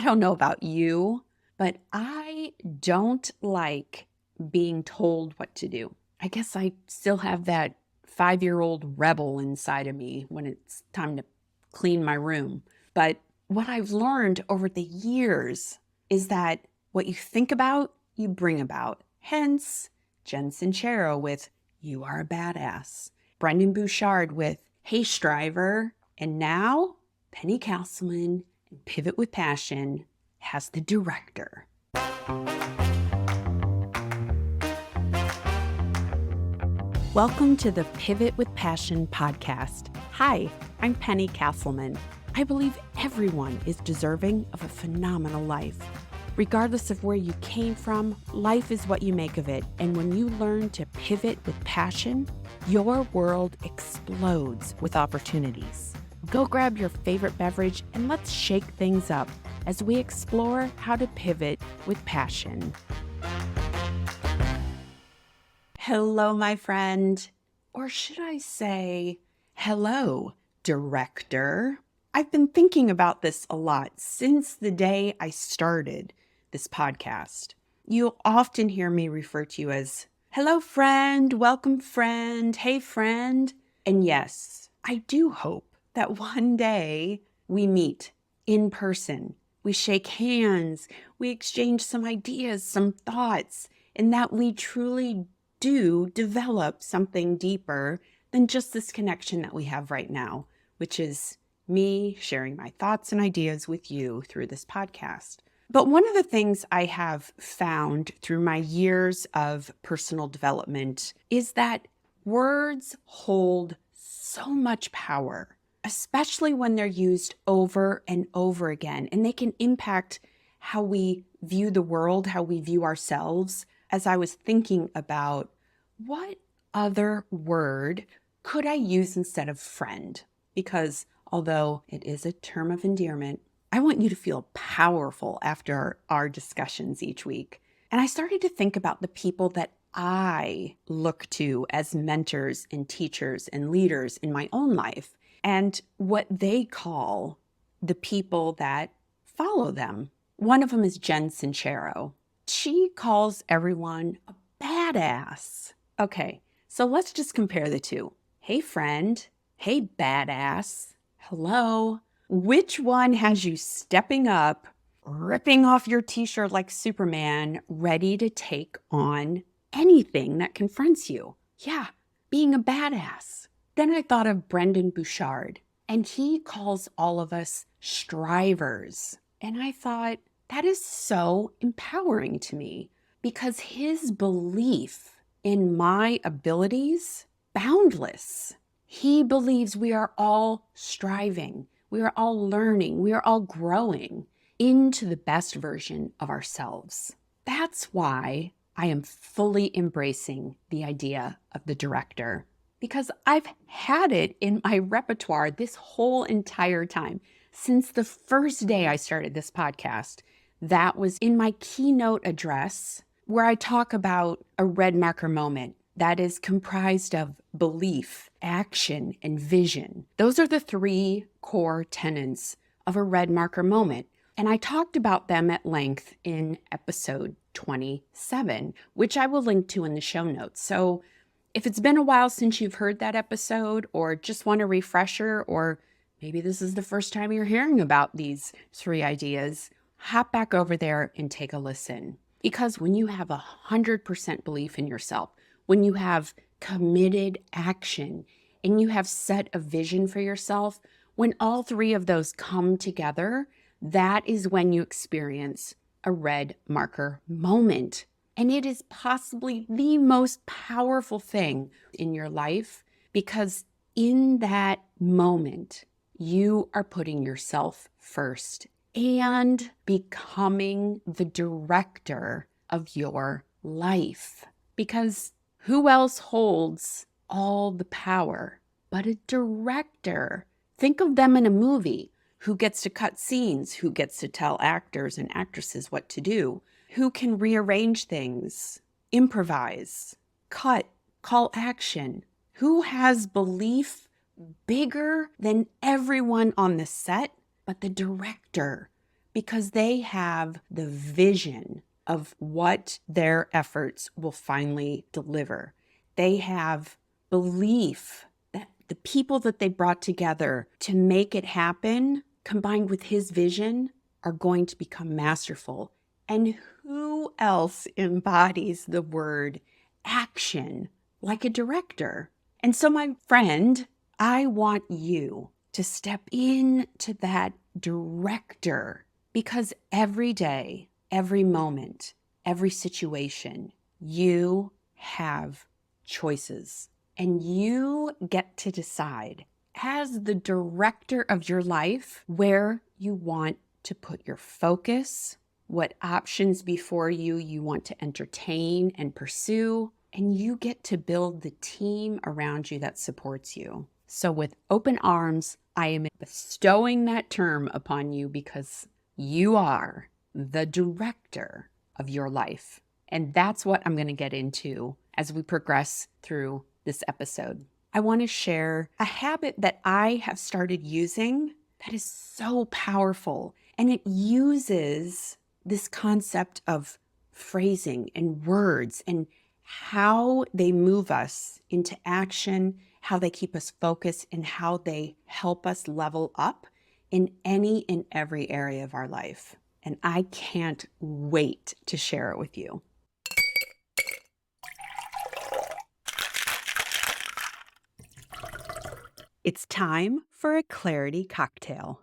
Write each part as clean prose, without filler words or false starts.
don't know about you, but I don't like being told what to do. I guess I still have that 5-year-old rebel inside of me when it's time to clean my room. But what I've learned over the years is that what you think about, you bring about. Hence, Jen Sincero with You Are a Badass, Brendon Bouchard with Hey Striver, and now Penny Castleman and Pivot with Passion has the director. Welcome to the Pivot with Passion podcast. Hi, I'm Penny Castleman. I believe everyone is deserving of a phenomenal life. Regardless of where you came from, life is what you make of it. And when you learn to pivot with passion, your world explodes with opportunities. Go grab your favorite beverage and let's shake things up as we explore how to pivot with passion. Hello, my friend. Or should I say, hello, director. I've been thinking about this a lot since the day I started this podcast. You'll often hear me refer to you as, hello, friend, welcome, friend, hey, friend. And yes, I do hope that one day we meet in person. We shake hands, we exchange some ideas, some thoughts, and that we truly do develop something deeper than just this connection that we have right now, which is me sharing my thoughts and ideas with you through this podcast. But one of the things I have found through my years of personal development is that words hold so much power, especially when they're used over and over again, and they can impact how we view the world, how we view ourselves. As I was thinking about what other word could I use instead of friend? Because although it is a term of endearment, I want you to feel powerful after our discussions each week. And I started to think about the people that I look to as mentors and teachers and leaders in my own life and what they call the people that follow them. One of them is Jen Sincero. She calls everyone a badass. Okay, so let's just compare the two. Hey, friend. Hey, badass. Hello. Which one has you stepping up, ripping off your t-shirt like Superman, ready to take on anything that confronts you? Yeah, being a badass. Then I thought of Brendon Bouchard, and he calls all of us strivers. And I thought, that is so empowering to me because his belief in my abilities, boundless. He believes we are all striving. We are all learning. We are all growing into the best version of ourselves. That's why I am fully embracing the idea of the director, because I've had it in my repertoire this whole entire time. Since the first day I started this podcast, that was in my keynote address where I talk about a red marker moment that is comprised of belief, action, and vision. Those are the three core tenets of a red marker moment. And I talked about them at length in episode 27, which I will link to in the show notes. So if it's been a while since you've heard that episode or just want a refresher, or maybe this is the first time you're hearing about these three ideas, hop back over there and take a listen. Because when you have 100% belief in yourself, when you have committed action and you have set a vision for yourself, when all three of those come together, that is when you experience a red marker moment. And it is possibly the most powerful thing in your life because in that moment, you are putting yourself first and becoming the director of your life. Because who else holds all the power but a director? Think of them in a movie. Who gets to cut scenes? Who gets to tell actors and actresses what to do? Who can rearrange things, improvise, cut, call action? Who has belief bigger than everyone on the set but the director? because they have the vision of what their efforts will finally deliver. They have belief that the people that they brought together to make it happen, combined with his vision, are going to become masterful. And who else embodies the word action like a director? And so, my friend, I want you to step into that director, because every day, every moment, every situation, you have choices, and you get to decide as the director of your life where you want to put your focus, what options before you want to entertain and pursue, and you get to build the team around you that supports you. So with open arms, I am bestowing that term upon you because you are the director of your life. And that's what I'm going to get into as we progress through this episode. I want to share a habit that I have started using that is so powerful. And it uses this concept of phrasing and words and how they move us into action, how they keep us focused, and how they help us level up in any and every area of our life. And I can't wait to share it with you. It's time for a clarity cocktail.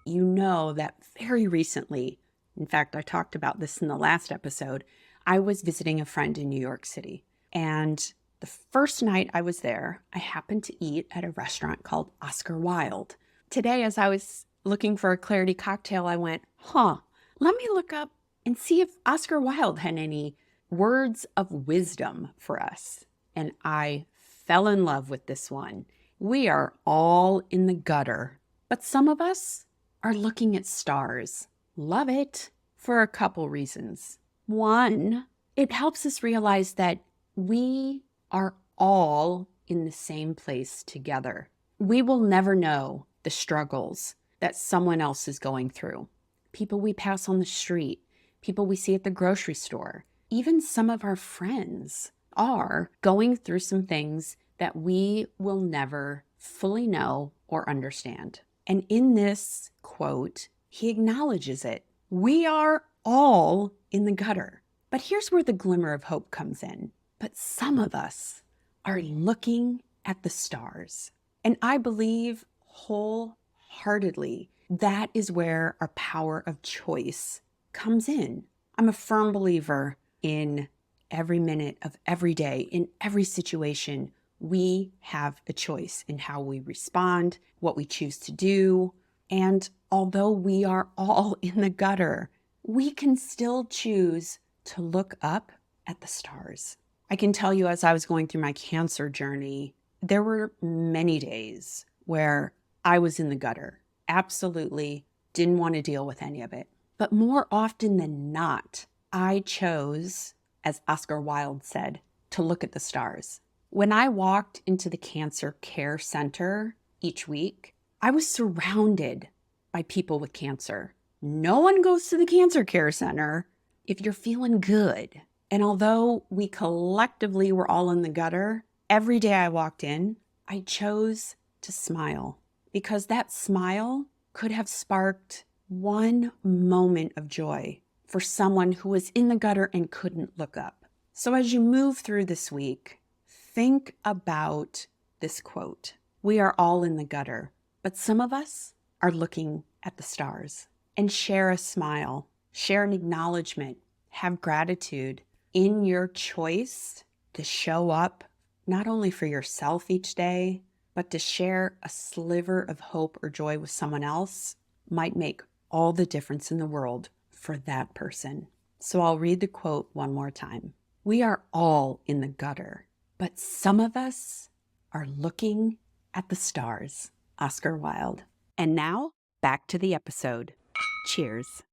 You know that very recently, in fact, I talked about this in the last episode, I was visiting a friend in New York City. And the first night I was there, I happened to eat at a restaurant called Oscar Wilde. Today, as I was looking for a clarity cocktail, I went, let me look up and see if Oscar Wilde had any words of wisdom for us. And I fell in love with this one. We are all in the gutter, but some of us are looking at stars. Love it for a couple reasons. One, it helps us realize that we are all in the same place together. We will never know the struggles that someone else is going through. People we pass on the street, people we see at the grocery store, even some of our friends are going through some things that we will never fully know or understand. And in this quote, he acknowledges it. We are all in the gutter. But here's where the glimmer of hope comes in. But some of us are looking at the stars. And I believe wholeheartedly that is where our power of choice comes in. I'm a firm believer in every minute of every day, in every situation, we have a choice in how we respond, what we choose to do. And although we are all in the gutter, we can still choose to look up at the stars. I can tell you, as I was going through my cancer journey, there were many days where I was in the gutter. Absolutely didn't want to deal with any of it. But more often than not, I chose, as Oscar Wilde said, to look at the stars. When I walked into the cancer care center each week, I was surrounded by people with cancer. No one goes to the cancer care center if you're feeling good. And although we collectively were all in the gutter, every day I walked in, I chose to smile, because that smile could have sparked one moment of joy for someone who was in the gutter and couldn't look up. So as you move through this week, think about this quote. We are all in the gutter, but some of us are looking at the stars. And share a smile, share an acknowledgement, have gratitude in your choice to show up not only for yourself each day, but to share a sliver of hope or joy with someone else might make all the difference in the world for that person. So I'll read the quote one more time. We are all in the gutter, but some of us are looking at the stars. Oscar Wilde. And now, back to the episode. Cheers.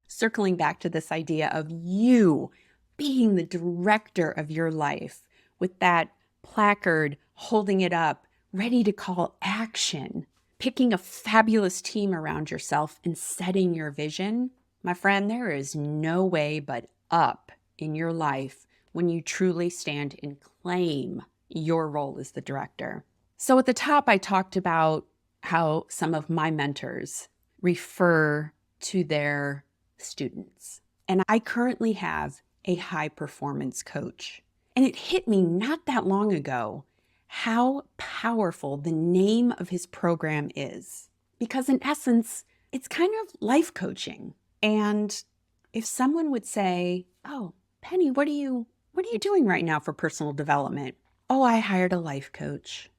Circling back to this idea of you being the director of your life with that placard, holding it up, ready to call action. picking a fabulous team around yourself and setting your vision, my friend, there is no way but up in your life when you truly stand and claim your role as the director. So at the top, I talked about how some of my mentors refer to their students. And I currently have a high performance coach. And it hit me not that long ago how powerful the name of his program is. Because in essence, it's kind of life coaching. And if someone would say, "Oh, Penny, what are you doing right now for personal development?" "Oh, I hired a life coach."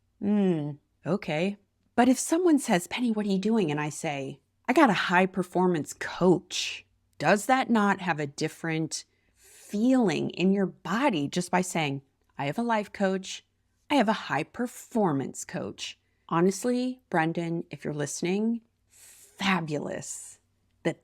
Okay. But if someone says, "Penny, what are you doing?" and I say, "I got a high performance coach," does that not have a different feeling in your body just by saying, "I have a life coach, I have a high performance coach"? Honestly, Brendon, if you're listening, fabulous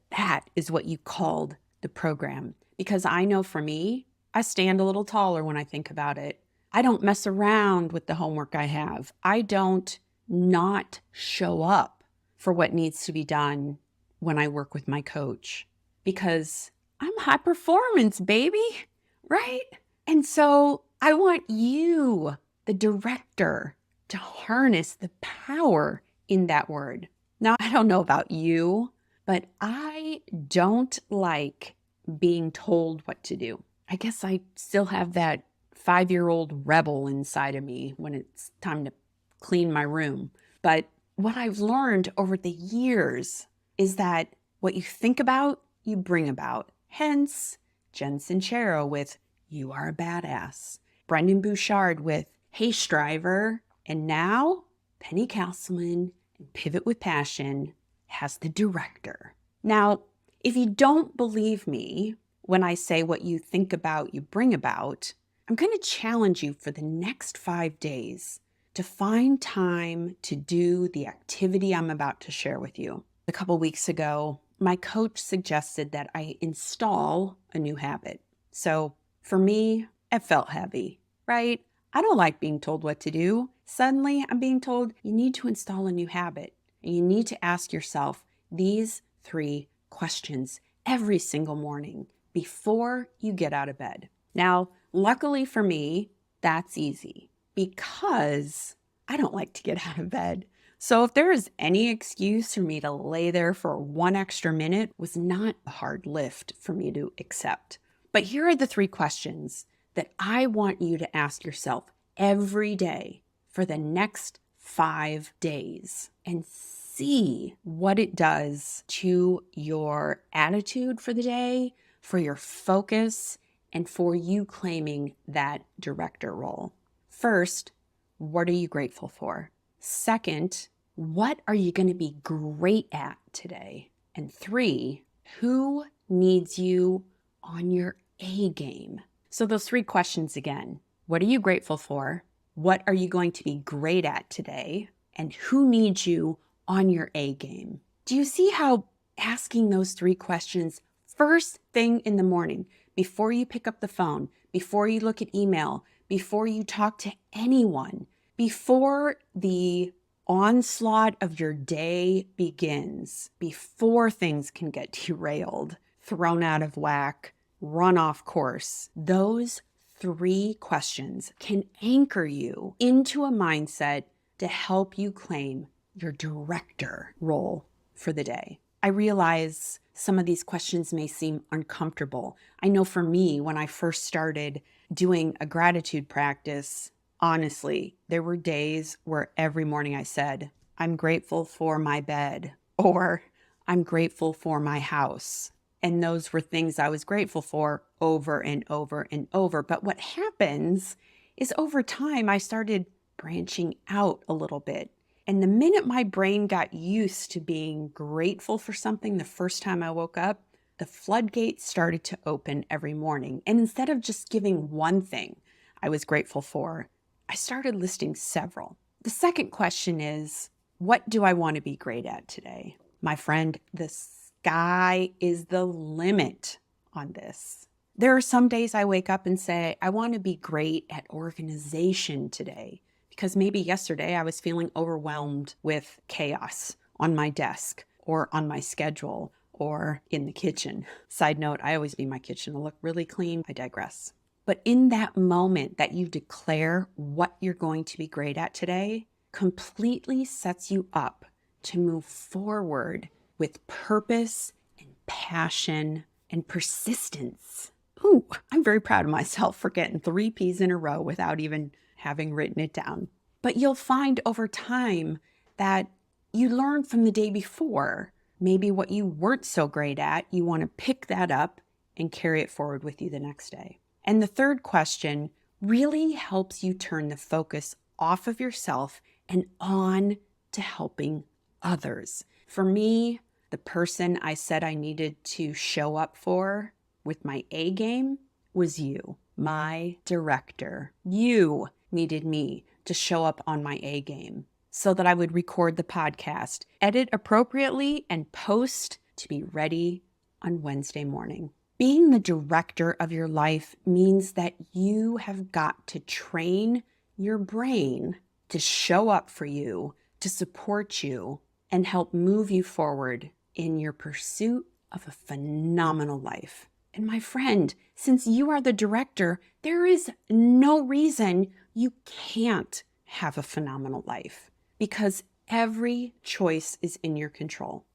that is what you called the program. Because I know for me, I stand a little taller when I think about it. I don't mess around with the homework I have. I don't not show up for what needs to be done when I work with my coach because I'm high performance, baby, right? And so I want you, the director, to harness the power in that word. Now, I don't know about you, but I don't like being told what to do. I guess I still have that 5-year-old rebel inside of me when it's time to clean my room. But what I've learned over the years is that what you think about, you bring about. Hence, Jen Sincero with "You Are a Badass," Brendon Bouchard with "Hey Striver," and now Penny Castleman and Pivot with Passion has the director. Now, if you don't believe me when I say what you think about, you bring about, I'm going to challenge you for the next 5 days to find time to do the activity I'm about to share with you. A couple weeks ago, my coach suggested that I install a new habit. So for me, it felt heavy, right? I don't like being told what to do. Suddenly, I'm being told you need to install a new habit. And you need to ask yourself these 3 questions every single morning before you get out of bed. Now, luckily for me, that's easy because I don't like to get out of bed. So if there is any excuse for me to lay there for 1 extra minute, was not a hard lift for me to accept. But here are the 3 questions that I want you to ask yourself every day for the next 5 days and see what it does to your attitude for the day, for your focus, and for you claiming that director role. First, what are you grateful for? Second, what are you going to be great at today? And 3, who needs you on your A game? So those 3 questions again. What are you grateful for? What are you going to be great at today? And who needs you on your A game? Do you see how asking those 3 questions first thing in the morning, before you pick up the phone, before you look at email, before you talk to anyone, before the onslaught of your day begins, before things can get derailed, thrown out of whack, run off course, those 3 questions can anchor you into a mindset to help you claim your director role for the day. I realize some of these questions may seem uncomfortable. I know for me, when I first started doing a gratitude practice, honestly, there were days where every morning I said, "I'm grateful for my bed," or "I'm grateful for my house." And those were things I was grateful for over and over and over. But what happens is over time, I started branching out a little bit. And the minute my brain got used to being grateful for something the first time I woke up, the floodgates started to open every morning. And instead of just giving one thing I was grateful for, I started listing several. The second question is, what do I want to be great at today? My friend, the sky is the limit on this. There are some days I wake up and say, I want to be great at organization today, because maybe yesterday I was feeling overwhelmed with chaos on my desk or on my schedule or in the kitchen. Side note, I always need my kitchen to look really clean. I digress. But in that moment that you declare what you're going to be great at today, completely sets you up to move forward with purpose and passion and persistence. Ooh, I'm very proud of myself for getting 3 P's in a row without even having written it down. But you'll find over time that you learn from the day before. Maybe what you weren't so great at, you want to pick that up and carry it forward with you the next day. And the third question really helps you turn the focus off of yourself and on to helping others. For me, the person I said I needed to show up for with my A game was you, my director. You needed me to show up on my A game so that I would record the podcast, edit appropriately, and post to be ready on Wednesday morning. Being the director of your life means that you have got to train your brain to show up for you, to support you, and help move you forward in your pursuit of a phenomenal life. And my friend, since you are the director, there is no reason you can't have a phenomenal life because every choice is in your control.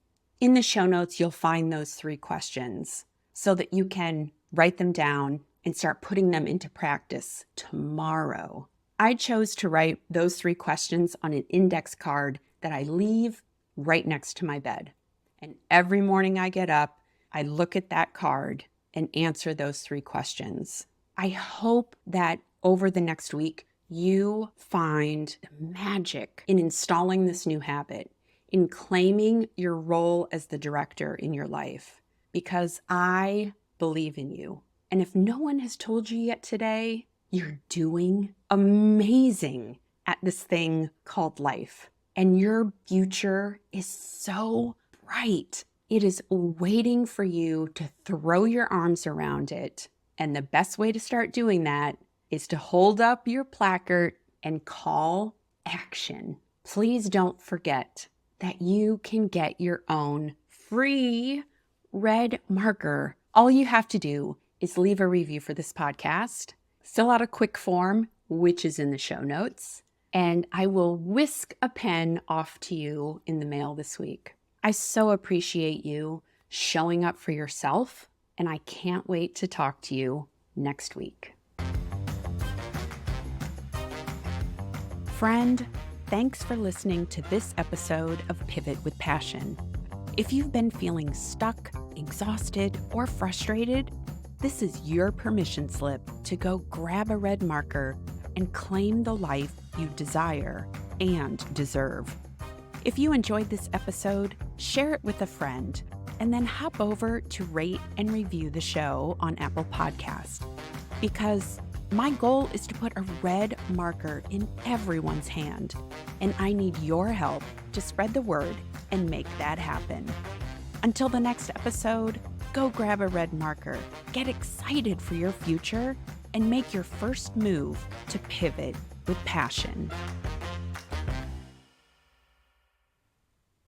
In the show notes, you'll find those 3 questions so that you can write them down and start putting them into practice tomorrow. I chose to write those 3 questions on an index card that I leave right next to my bed. And every morning I get up, I look at that card and answer those 3 questions. I hope that over the next week, you find the magic in installing this new habit, in claiming your role as the director in your life, because I believe in you. And if no one has told you yet today, you're doing amazing at this thing called life. And your future is so bright. It is waiting for you to throw your arms around it. And the best way to start doing that is to hold up your placard and call action. Please don't forget that you can get your own free red marker. All you have to do is leave a review for this podcast, fill out a quick form, which is in the show notes, and I will whisk a pen off to you in the mail this week. I so appreciate you showing up for yourself, and I can't wait to talk to you next week. Friend, thanks for listening to this episode of Pivot with Passion. If you've been feeling stuck, exhausted, or frustrated, this is your permission slip to go grab a red marker and claim the life you desire and deserve. If you enjoyed this episode, share it with a friend, and then hop over to rate and review the show on Apple Podcasts. Because my goal is to put a red marker in everyone's hand, and I need your help to spread the word and make that happen. Until the next episode, go grab a red marker, get excited for your future, and make your first move to pivot with passion.